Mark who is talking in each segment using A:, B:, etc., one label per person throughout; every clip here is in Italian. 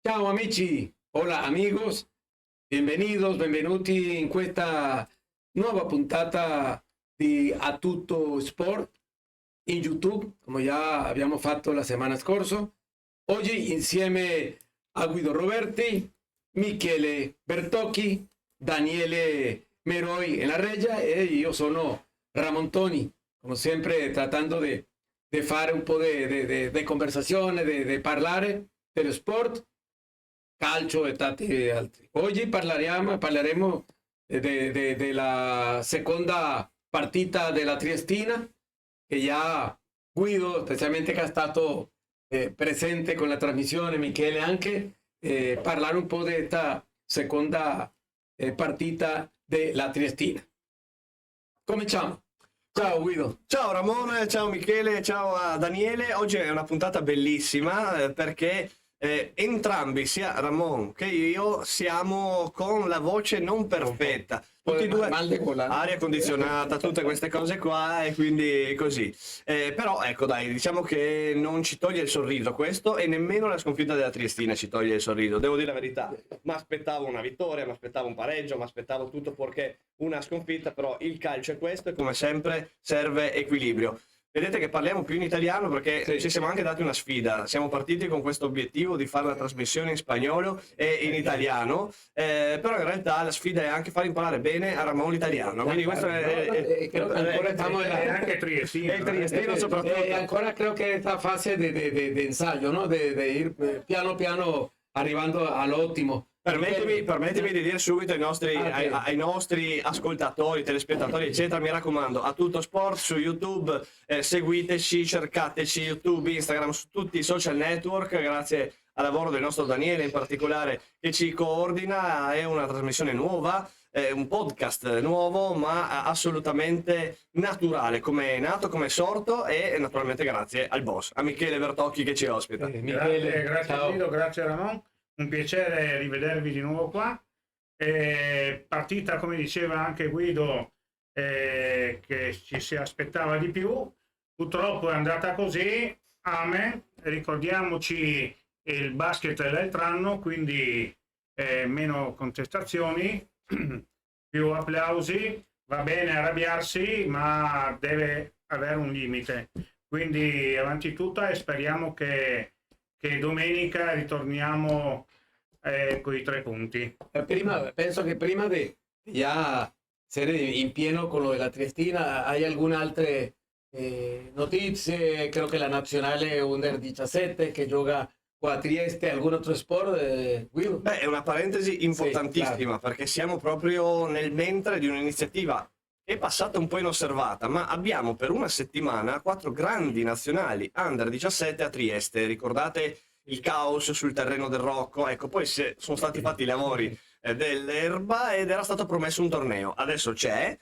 A: Ciao amici, hola amigos, bienvenidos, benvenuti in questa nuova puntata di A Tutto Sport in YouTube, come già abbiamo fatto la settimana scorsa. Oggi insieme a Guido Roberti, Michele Bertocchi, Daniele Meroi in la regia e io sono Ramontoni, come sempre tratando di fare un po' di conversazione, di parlare dello sport calcio e tanti altri. Oggi parleremo della seconda partita della Triestina, che già Guido, specialmente che è stato presente con la trasmissione, Michele anche, parlare un po' di questa seconda partita della Triestina. Cominciamo. Ciao Guido.
B: Ciao Ramone, ciao Michele, ciao a Daniele. Oggi è una puntata bellissima perché entrambi, sia Ramon che io, siamo con la voce non perfetta. Tutti e due, aria condizionata, tutte queste cose qua e quindi così. Però ecco dai, diciamo che non ci toglie il sorriso questo e nemmeno la sconfitta della Triestina ci toglie il sorriso. Devo dire la verità, mi aspettavo una vittoria, mi aspettavo un pareggio, mi aspettavo tutto perché una sconfitta, però il calcio è questo e come sempre serve equilibrio. Vedete che parliamo più in italiano perché ci siamo anche dati una sfida. Siamo partiti con questo obiettivo di fare la trasmissione in spagnolo e in italiano, però in realtà la sfida è anche far imparare bene a Ramon l'italiano. Quindi questo è
A: anche Triestino.
B: E il Triestino soprattutto.
A: E ancora credo che questa fase di ensayo, no? Di ir piano piano arrivando all'ottimo.
B: Permettimi di dire subito ai nostri ascoltatori, telespettatori, eccetera, mi raccomando, A Tutto Sport su YouTube, seguiteci, cercateci YouTube, Instagram, su tutti i social network, grazie al lavoro del nostro Daniele in particolare che ci coordina. È una trasmissione nuova, un podcast nuovo, ma assolutamente naturale, come è nato, come è sorto, e naturalmente grazie al boss, a Michele Bertocchi che ci ospita.
C: Grazie Guido, grazie Ramon. Un piacere rivedervi di nuovo qua. Partita, come diceva anche Guido, che ci si aspettava di più. Purtroppo è andata così. Amen. Ricordiamoci il basket dell'altro anno, quindi meno contestazioni, più applausi. Va bene arrabbiarsi, ma deve avere un limite. Quindi avanti tutta e speriamo che domenica ritorniamo con i 3 punti.
A: Penso che prima di già essere in pieno con lo della Triestina, hai alcune altre notizie? Credo che la nazionale Under 17 che gioca qua a Trieste, algún altro sport? Guido?
B: Beh, è una parentesi importantissima,
A: sì, claro.
B: Perché siamo proprio nel mentre di un'iniziativa è passata un po' inosservata, ma abbiamo per una settimana 4 grandi nazionali Under 17 a Trieste. Ricordate il caos sul terreno del Rocco? Ecco, poi sono stati fatti i lavori dell'erba ed era stato promesso un torneo. Adesso c'è,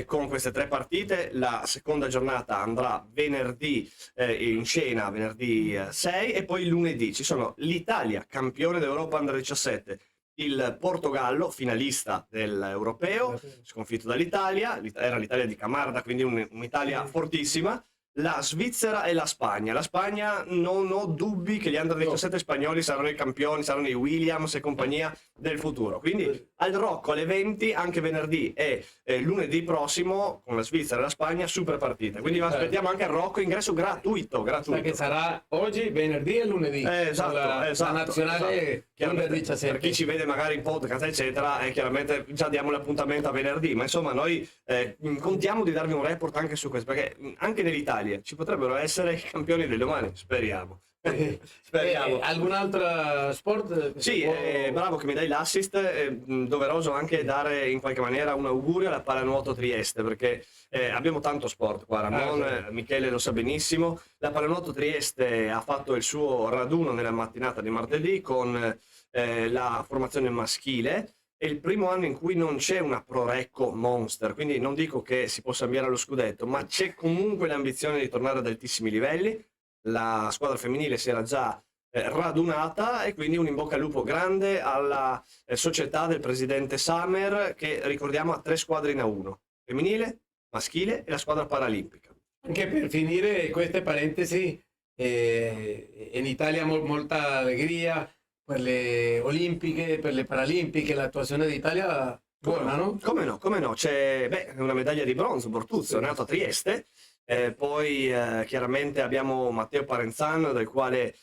B: con queste 3 partite. La seconda giornata andrà venerdì in scena, venerdì 6, e poi lunedì ci sono l'Italia, campione d'Europa Under 17, il Portogallo, finalista dell'Europeo, sconfitto dall'Italia, era l'Italia di Camarda, quindi un'Italia fortissima, la Svizzera e la Spagna. La Spagna non ho dubbi che gli Under 17 spagnoli saranno i campioni, saranno i Williams e compagnia del futuro. Quindi al Rocco alle 20, anche venerdì e lunedì prossimo, con la Svizzera e la Spagna, super partita. Quindi aspettiamo anche al Rocco, ingresso gratuito.
A: Che sarà oggi, venerdì e lunedì.
B: Esatto,
A: la nazionale Under 17.
B: Per chi ci vede magari in podcast, eccetera, chiaramente già diamo l'appuntamento a venerdì. Ma insomma, noi contiamo di darvi un report anche su questo, perché anche nell'Italia ci potrebbero essere i campioni del domani, speriamo. Speriamo.
A: Alcun altro sport?
B: Sì, bravo che mi dai l'assist, doveroso anche dare in qualche maniera un augurio alla Pallanuoto Trieste, perché abbiamo tanto sport qua, Ramon, Michele lo sa benissimo. La Pallanuoto Trieste ha fatto il suo raduno nella mattinata di martedì con la formazione maschile. È il primo anno in cui non c'è una Prorecco Monster, quindi non dico che si possa ambiare allo scudetto, ma c'è comunque l'ambizione di tornare ad altissimi livelli. La squadra femminile si era già radunata e quindi un in bocca al lupo grande alla società del presidente Summer, che ricordiamo ha 3 squadre in A1, femminile, maschile e la squadra paralimpica.
A: Anche per finire queste parentesi, in Italia molta allegria per le olimpiche, per le paralimpiche, l'attuazione d'Italia buona, no?
B: Come no? C'è una medaglia di bronzo, Bortuzzo, è nato a Trieste. Poi chiaramente abbiamo Matteo Parenzano, del quale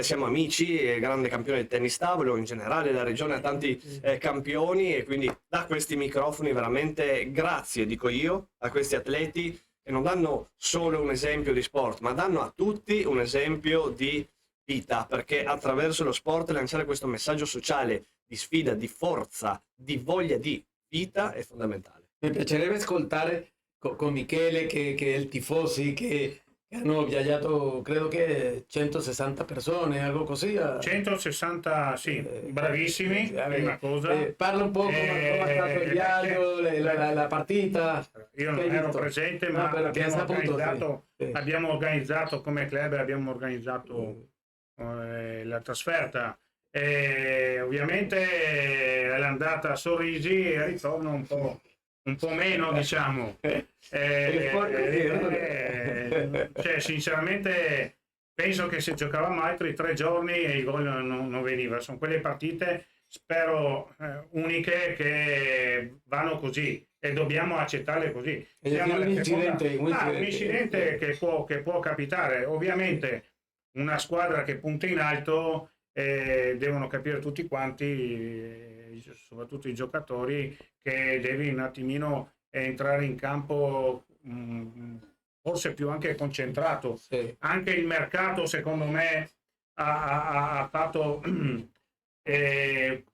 B: siamo amici, è grande campione di tennis tavolo, in generale la regione ha tanti campioni, e quindi da questi microfoni veramente grazie, dico io, a questi atleti che non danno solo un esempio di sport, ma danno a tutti un esempio di vita, perché attraverso lo sport lanciare questo messaggio sociale di sfida, di forza, di voglia di vita è fondamentale.
A: Mi piacerebbe ascoltare con Michele, che è il tifosi, che hanno viaggiato, credo che 160 persone, algo così.
C: 160, sì, bravissimi, prima cosa.
A: Parla un po' come è stato il viaggio, la partita.
C: Io non ero presente, ma abbiamo organizzato come club, abbiamo organizzato la trasferta. Ovviamente l'andata a Sorrisi e il ritorno un po' meno, diciamo. Cioè, sinceramente penso che se giocavamo altri 3 giorni e il gol non veniva. Sono quelle partite, spero, uniche, che vanno così e dobbiamo accettarle così.
A: Un
C: incidente che può capitare. Ovviamente una squadra che punta in alto, devono capire tutti quanti, soprattutto i giocatori, che devi un attimino entrare in campo forse più anche concentrato.
A: Sì.
C: Anche il mercato, secondo me, ha fatto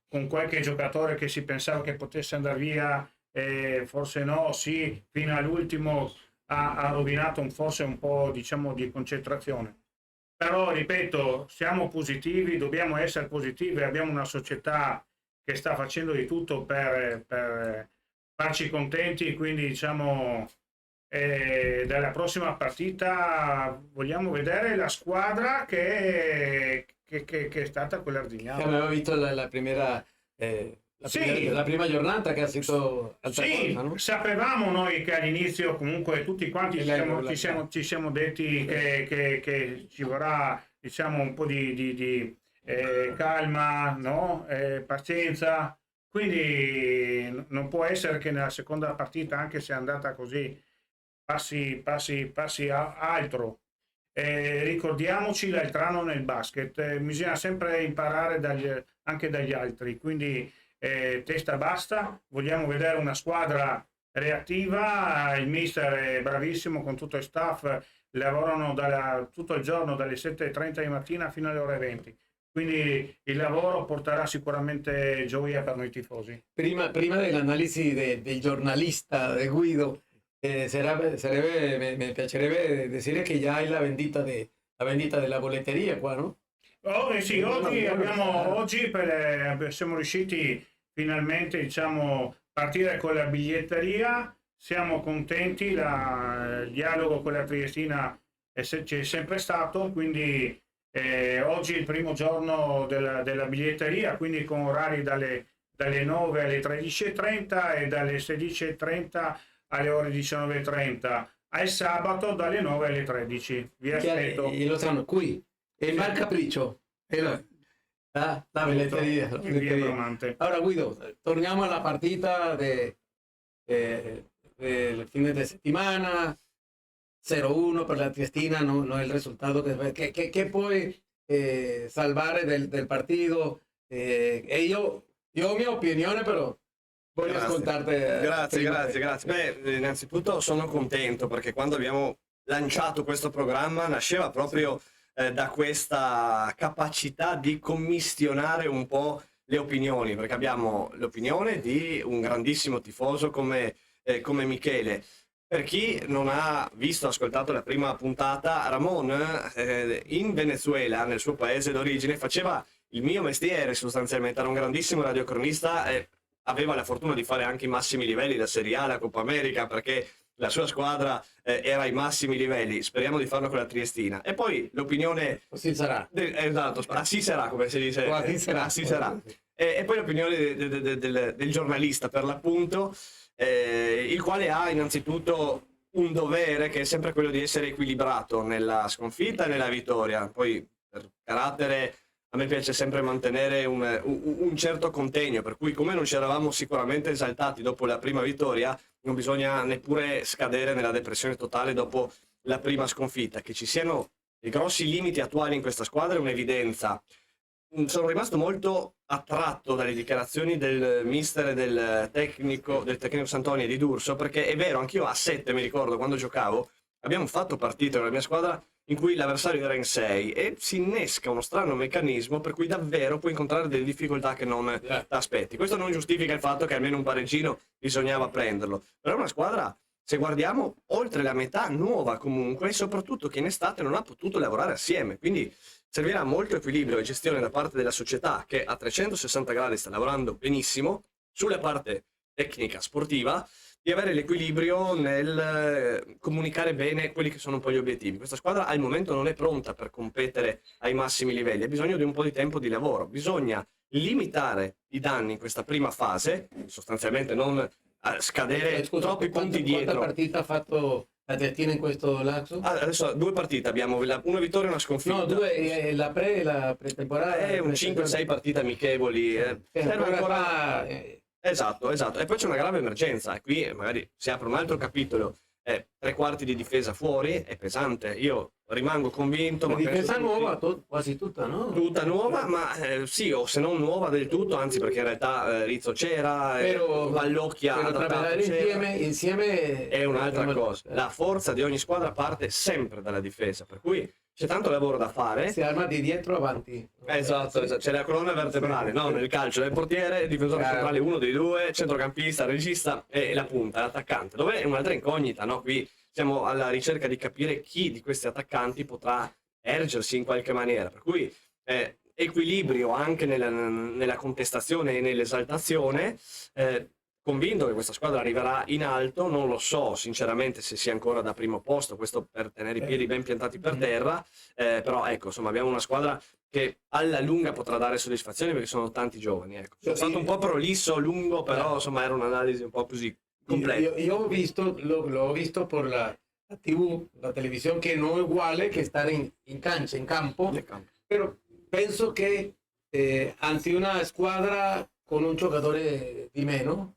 C: con qualche giocatore che si pensava che potesse andare via, forse no, sì, fino all'ultimo ha rovinato forse un po', diciamo, di concentrazione. Però, ripeto, siamo positivi, dobbiamo essere positivi, abbiamo una società che sta facendo di tutto per farci contenti, quindi diciamo dalla prossima partita vogliamo vedere la squadra che è stata quella ardignana.
A: Aveva visto la prima giornata, che ha sido altra cosa, no?
C: Sapevamo noi che all'inizio comunque tutti quanti ci siamo detti che ci vorrà, diciamo, un po' di calma, no? Pazienza, quindi non può essere che nella seconda partita, anche se è andata così, passi altro. Ricordiamoci l'altro anno nel basket, bisogna sempre imparare anche dagli altri, quindi testa bassa, vogliamo vedere una squadra reattiva. Il mister è bravissimo con tutto il staff, lavorano tutto il giorno dalle 7:30 di mattina fino alle ore 20, quindi il lavoro porterà sicuramente gioia per noi tifosi.
A: Prima dell'analisi del giornalista de Guido, me piacerebbe dire che già hai la vendita della bolletteria qua, no?
C: Sì, oggi siamo riusciti finalmente, diciamo, partire con la biglietteria. Siamo contenti, il dialogo con la Triestina c'è sempre stato, quindi oggi è il primo giorno della biglietteria, quindi con orari dalle 9 alle 13:30 e dalle 16:30 alle ore 19:30. Al sabato dalle 9 alle 13. Vi aspetto.
A: E lo sanno qui. E il Bar Capriccio. La biglietteria. Allora, Guido, torniamo alla partita del fine de settimana. 0-1 per la Triestina, no è il risultato che puoi salvare del partito. E io ho mia opinione, però voglio ascoltarti.
B: Grazie. Beh, innanzitutto sono contento perché quando abbiamo lanciato questo programma nasceva proprio da questa capacità di commissionare un po' le opinioni, perché abbiamo l'opinione di un grandissimo tifoso come Michele. Per chi non ha visto, ascoltato la prima puntata, Ramon in Venezuela, nel suo paese d'origine, faceva il mio mestiere sostanzialmente, era un grandissimo radiocronista e aveva la fortuna di fare anche i massimi livelli, la Serie A, la Coppa America, perché la sua squadra era ai massimi livelli. Speriamo di farlo con la Triestina. E poi l'opinione...
A: Così sarà.
B: Esatto, sì sarà, come si dice. Sì sarà. E poi l'opinione del giornalista, per l'appunto, il quale ha innanzitutto un dovere che è sempre quello di essere equilibrato nella sconfitta e nella vittoria. Poi per carattere a me piace sempre mantenere un certo contegno, per cui come non ci eravamo sicuramente esaltati dopo la prima vittoria, non bisogna neppure scadere nella depressione totale dopo la prima sconfitta. Che ci siano i grossi limiti attuali in questa squadra è un'evidenza. Sono rimasto molto attratto dalle dichiarazioni del mister e del tecnico Santoni e di D'Urso, perché è vero, anch'io a 7 mi ricordo quando giocavo, abbiamo fatto partite nella mia squadra in cui l'avversario era in 6 e si innesca uno strano meccanismo per cui davvero puoi incontrare delle difficoltà che non ti aspetti. Questo non giustifica il fatto che almeno un pareggino bisognava prenderlo, però è una squadra, se guardiamo, oltre la metà nuova comunque, e soprattutto che in estate non ha potuto lavorare assieme, quindi servirà molto equilibrio e gestione da parte della società, che a 360 gradi sta lavorando benissimo sulla parte tecnica sportiva, di avere l'equilibrio nel comunicare bene quelli che sono un po' gli obiettivi. Questa squadra al momento non è pronta per competere ai massimi livelli, ha bisogno di un po' di tempo di lavoro, bisogna limitare i danni in questa prima fase, sostanzialmente non scadere troppi punti dietro.
A: Quanta partita ha fatto la Tiatina in questo lapso?
B: Adesso 2 partite, abbiamo una vittoria e una sconfitta.
A: No, 2, la pretemporale.
B: È un 5-6 partite amichevoli. Serve ancora... Esatto. E poi c'è una grave emergenza, e qui magari si apre un altro capitolo. 3/4 di difesa fuori è pesante. Io rimango convinto.
A: La
B: ma
A: difesa nuova, quasi tutta, no?
B: Tutta nuova, ma sì, o se non nuova del tutto, anzi, perché in realtà Rizzo c'era, Vallocchia
A: però insieme
B: è un'altra cosa. La forza di ogni squadra parte sempre dalla difesa, per cui c'è tanto lavoro da fare.
A: Si arma di dietro avanti.
B: Esatto. C'è la colonna vertebrale, no? Nel calcio del portiere, difensore centrale, uno dei due, centrocampista, regista e la punta, l'attaccante, dove è un'altra incognita, no? Qui siamo alla ricerca di capire chi di questi attaccanti potrà ergersi in qualche maniera, per cui equilibrio anche nella contestazione e nell'esaltazione. Convinto che questa squadra arriverà in alto, non lo so sinceramente se sia ancora da primo posto, questo per tenere i piedi ben piantati per terra, però ecco, insomma, abbiamo una squadra che alla lunga potrà dare soddisfazione perché sono tanti giovani, ecco. Sono stato un po' prolisso, lungo, però insomma era un'analisi un po' così completa.
A: Io ho visto, l'ho visto por la TV, la televisione, che non è uguale che stare in cancha, in campo, però penso che ante una squadra con un giocatore di meno,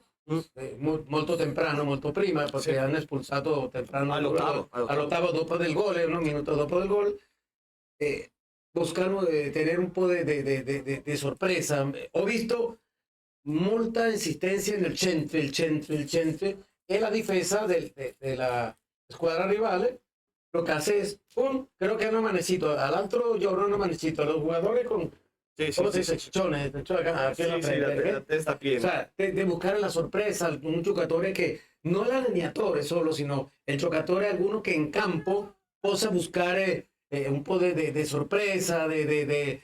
A: molto temprano, molto prima, perché hanno espulsato temprano all'ottavo dopo del gol, un minuto dopo del gol, buscano tener un po' de sorpresa. Ho visto molta insistenza nel centro, il centro e la difesa della squadra rivale. Lo que hace es, creo que han amanecido, al otro giorno hanno amanecido los jugadores con ¿cómo se dice? Chichones,
B: la testa piena.
A: O sea, de buscar la sorpresa, un giocatore che non l'allenatore solo, sino il giocatore alguno che in campo possa buscare un po' de sorpresa, de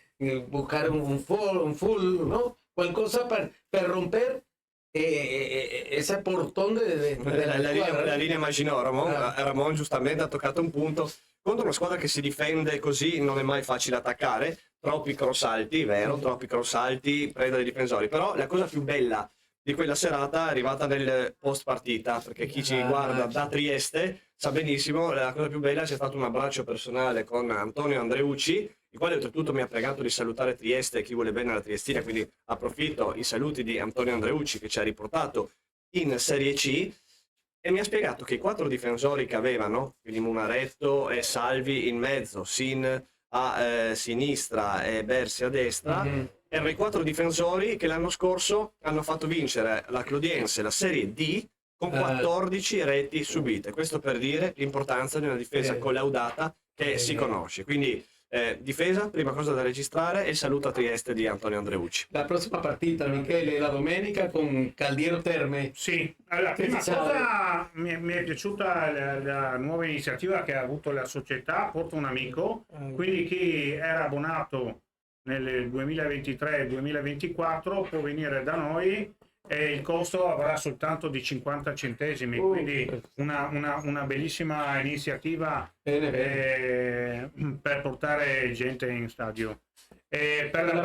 A: buscar un full, ¿no? Qualcosa per romper ese portón
B: la linea Maginot. Ramon giustamente ha toccato un punto. Contro una squadra che si difende così non è mai facile attaccare, troppi cross alti, vero, troppi cross alti, preda dei difensori, però la cosa più bella di quella serata è arrivata nel post partita, perché chi ci guarda da Trieste sa benissimo, la cosa più bella c'è stato un abbraccio personale con Antonio Andreucci, il quale oltretutto mi ha pregato di salutare Trieste e chi vuole bene alla Triestina, quindi approfitto i saluti di Antonio Andreucci che ci ha riportato in Serie C. E mi ha spiegato che i 4 difensori che avevano, quindi Munaretto e Salvi in mezzo, Sin a sinistra e Bersi a destra, erano i 4 difensori che l'anno scorso hanno fatto vincere la Clodiense la Serie D con 14 reti subite. Questo per dire l'importanza di una difesa collaudata che si conosce. Quindi difesa, prima cosa da registrare, e saluto a Trieste di Antonio Andreucci.
A: La prossima partita, Michele, la domenica con Caldiero Terme.
C: Sì, la prima cosa mi è piaciuta la nuova iniziativa che ha avuto la società Porto un Amico, quindi chi era abbonato nel 2023-2024 può venire da noi e il costo avrà soltanto di 50 centesimi, quindi una bellissima iniziativa per portare gente in stadio. E per la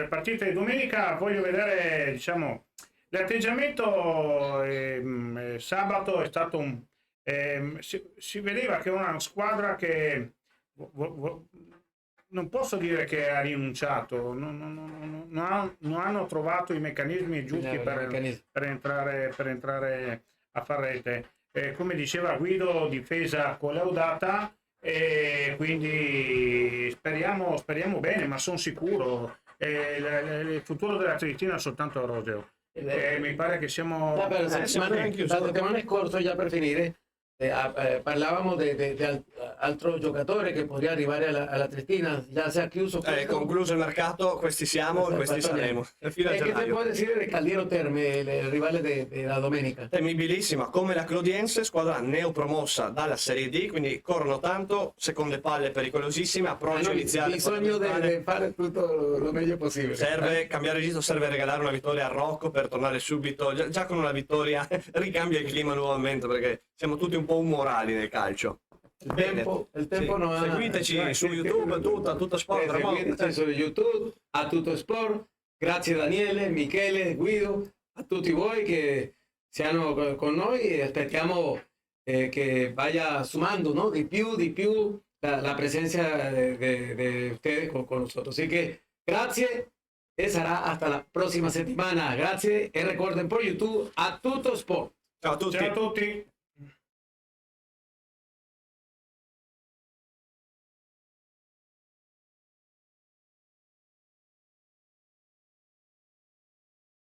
C: partita di domenica voglio vedere, diciamo, l'atteggiamento sabato è stato si vedeva che era una squadra che non posso dire che ha rinunciato, non hanno trovato i meccanismi giusti per entrare a far rete. Come diceva Guido, difesa collaudata, e quindi speriamo bene, ma sono sicuro. Il futuro della Triestina è soltanto roseo. Mi pare che siamo...
A: La settimana scorsa, già per finire, parlavamo di altro giocatore che potrebbe arrivare alla Triestina. Già si è chiuso.
B: Concluso il mercato, questi siamo e questi saremo. Fino a
A: che si può dire del Caldiero Terme, il rivale della domenica?
B: Temibilissima, come la Clodiense, squadra neopromossa dalla Serie D, quindi corrono tanto, seconde palle pericolosissime, approccio iniziale.
A: Bisogno di fare tutto lo meglio possibile.
B: Serve cambiare registro, serve regalare una vittoria a Rocco per tornare subito, già con una vittoria ricambia il clima nuovamente, perché siamo tutti un po' umorali nel calcio.
A: Il tempo non ha...
B: Seguiteci su YouTube, tutto sport.
A: Seguiteci su YouTube, a tutto sport. Grazie Daniele, Michele, Guido, a tutti voi che siano con noi e aspettiamo che vaya sumando, ¿no? di più la presencia de ustedes con nosotros. Así que grazie e sarà hasta la prossima settimana. Grazie e ricorden por YouTube a tutto sport.
B: Ciao a tutti.
C: Ciao a tutti.